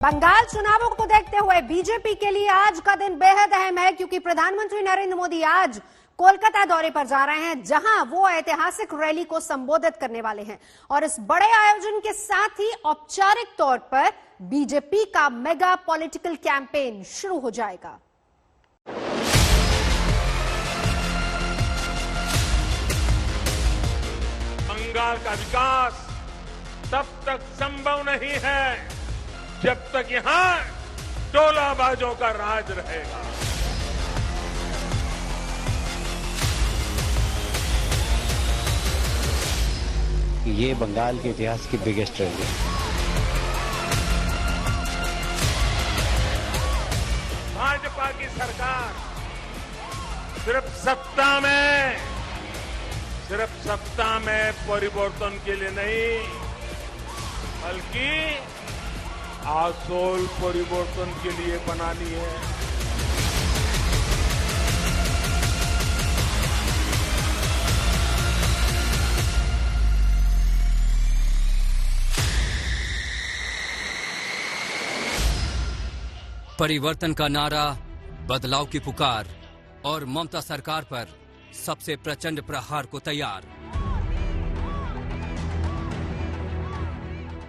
बंगाल चुनावों को देखते हुए बीजेपी के लिए आज का दिन बेहद अहम है, क्योंकि प्रधानमंत्री नरेंद्र मोदी आज कोलकाता दौरे पर जा रहे हैं, जहां वो ऐतिहासिक रैली को संबोधित करने वाले हैं। और इस बड़े आयोजन के साथ ही औपचारिक तौर पर बीजेपी का मेगा पॉलिटिकल कैंपेन शुरू हो जाएगा। बंगाल का विकास तब तक संभव नहीं है जब तक यहां टोलाबाजों का राज रहेगा। ये बंगाल के इतिहास की बिगेस्ट रैली है। भाजपा की सरकार सिर्फ सत्ता में परिवर्तन के लिए नहीं, बल्कि आसोल परिवर्तन के लिए बनानी है। परिवर्तन का नारा, बदलाव की पुकार और ममता सरकार पर सबसे प्रचंड प्रहार को तैयार।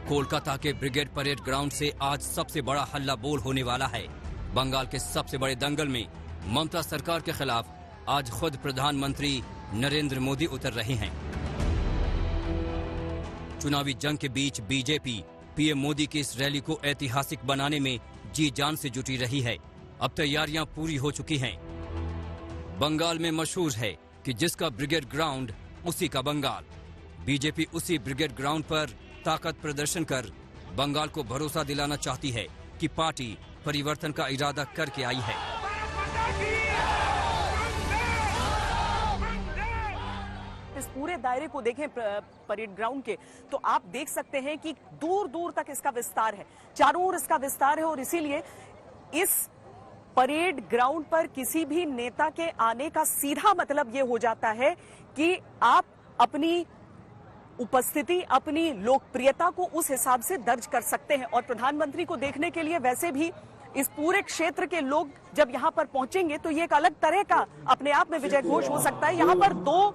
कोलकाता के ब्रिगेड परेड ग्राउंड से आज सबसे बड़ा हल्ला बोल होने वाला है। बंगाल के सबसे बड़े दंगल में ममता सरकार के खिलाफ आज खुद प्रधानमंत्री नरेंद्र मोदी उतर रहे हैं। चुनावी जंग के बीच बीजेपी पीएम मोदी की इस रैली को ऐतिहासिक बनाने में जी जान से जुटी रही है। अब तैयारियां पूरी हो चुकी हैं। बंगाल में मशहूर है कि जिसका ब्रिगेड ग्राउंड उसी का बंगाल। बीजेपी उसी ब्रिगेड ग्राउंड पर ताकत प्रदर्शन कर बंगाल को भरोसा दिलाना चाहती है कि पार्टी परिवर्तन का इरादा करके आई है। इस पूरे दायरे को देखें परेड ग्राउंड के, तो आप देख सकते हैं कि दूर दूर तक इसका विस्तार है, चारों ओर इसका विस्तार है। और इसीलिए इस परेड ग्राउंड पर किसी भी नेता के आने का सीधा मतलब यह हो जाता है कि आप अपनी उपस्थिति, अपनी लोकप्रियता को उस हिसाब से दर्ज कर सकते हैं। और प्रधानमंत्री को देखने के लिए वैसे भी इस पूरे क्षेत्र के लोग जब यहां पर पहुंचेंगे तो ये एक अलग तरह का अपने आप में विजय घोष हो सकता है। यहां पर दो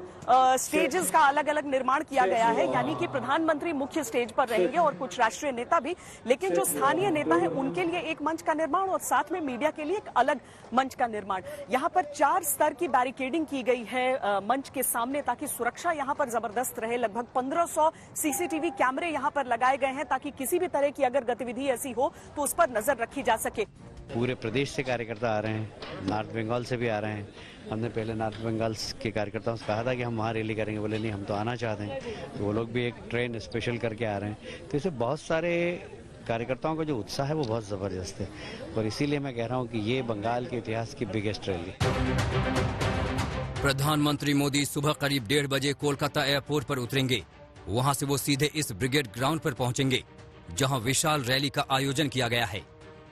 स्टेजेस का अलग अलग निर्माण किया गया है, यानी कि प्रधानमंत्री मुख्य स्टेज पर रहेंगे और कुछ राष्ट्रीय नेता भी, लेकिन जो स्थानीय नेता है उनके लिए एक मंच का निर्माण और साथ में मीडिया के लिए एक अलग मंच का निर्माण। यहां पर 4 स्तर की बैरिकेडिंग की गई है मंच के सामने, ताकि सुरक्षा यहां पर जबरदस्त रहे। लगभग 1500 सीसीटीवी कैमरे यहां पर लगाए गए हैं, ताकि किसी भी तरह की अगर गतिविधि ऐसी हो तो उस पर नजर रखी जा सके। पूरे प्रदेश से कार्यकर्ता आ रहे हैं, नॉर्थ बंगाल से भी आ रहे हैं। हमने पहले नॉर्थ बंगाल के कार्यकर्ताओं से कहा था कि हम वहाँ रैली करेंगे, बोले नहीं हम तो आना चाहते हैं, तो वो लोग भी एक ट्रेन स्पेशल करके आ रहे हैं। तो इससे बहुत सारे कार्यकर्ताओं का जो उत्साह है वो बहुत जबरदस्त है, और इसीलिए मैं कह रहा हूँ कि ये बंगाल के इतिहास की बिगेस्ट रैली। प्रधानमंत्री मोदी सुबह करीब 1:30 बजे कोलकाता एयरपोर्ट पर उतरेंगे। वहां से वो सीधे इस ब्रिगेड ग्राउंड पर पहुंचेंगे, जहां विशाल रैली का आयोजन किया गया है।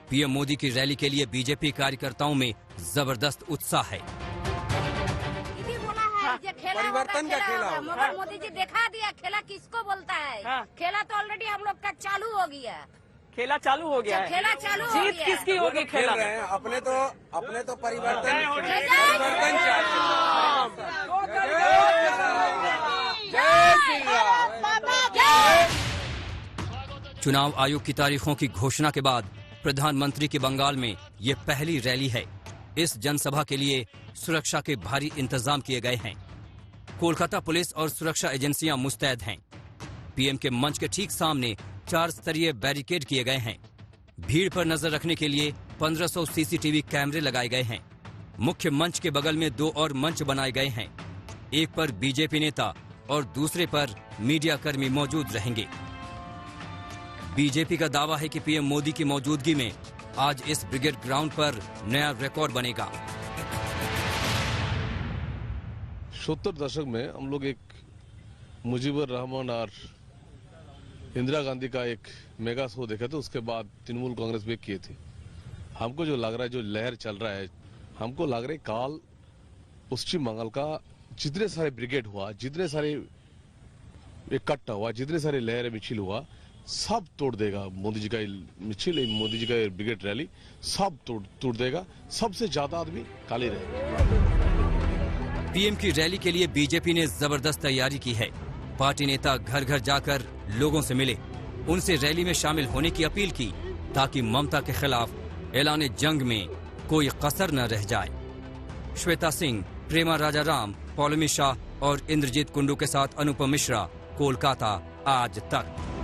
पीएम मोदी की रैली के लिए बीजेपी कार्यकर्ताओं में जबरदस्त उत्साह है। परिवर्तन का खेला मगर मोदी जी दिखा दिया खेला किसको बोलता है। खेला तो ऑलरेडी हम लोग का चालू हो गया। खेला चालू हो गया है। खेला चालू हो गया। जीत किसकी होगी? खेल रहे हैं अपने तो परिवर्तन चुनाव आयोग की तारीखों की घोषणा के बाद प्रधानमंत्री के बंगाल में ये पहली रैली है। इस जनसभा के लिए सुरक्षा के भारी इंतजाम किए गए हैं। कोलकाता पुलिस और सुरक्षा एजेंसियां मुस्तैद हैं। पीएम के मंच के ठीक सामने 4 स्तरीय बैरिकेड किए गए हैं। भीड़ पर नजर रखने के लिए 1500 सीसीटीवी कैमरे लगाए गए हैं। मुख्य मंच के बगल में 2 और मंच बनाए गए हैं। एक पर बीजेपी नेता और दूसरे पर मीडिया कर्मी मौजूद रहेंगे। बीजेपी का दावा है कि पीएम मोदी की मौजूदगी में आज इस ब्रिगेड ग्राउंड पर नया रिकॉर्ड बनेगा। 70 दशक में हम लोग एक मुजीबुर रहमान और इंदिरा गांधी का एक मेगा शो देखे थे। उसके बाद तृणमूल कांग्रेस भी किए थे। हमको जो लग रहा है, जो लहर चल रहा है, हमको लग रहा है काल पश्चिम बंगाल का जितने सारे ब्रिगेड हुआ, जितने सारे इकट्ठा हुआ, जितने सारे लहरें मिছিল हुआ, सब तोड़ देगा। मोदी जी का मिছিল, मोदी जी का ब्रिगेड रैली सब तोड़ देगा। सबसे ज्यादा आदमी काले रहेगा। पीएम की रैली के लिए बीजेपी ने जबरदस्त तैयारी की है। पार्टी नेता घर घर जाकर लोगों से मिले, उनसे रैली में शामिल होने की अपील की ताकि ममता के खिलाफ ऐलान जंग में कोई कसर न रह जाए। श्वेता सिंह, प्रेमा राजाराम, पौलमी शाह और इंद्रजीत कुंडू के साथ अनुपम मिश्रा, कोलकाता आज तक।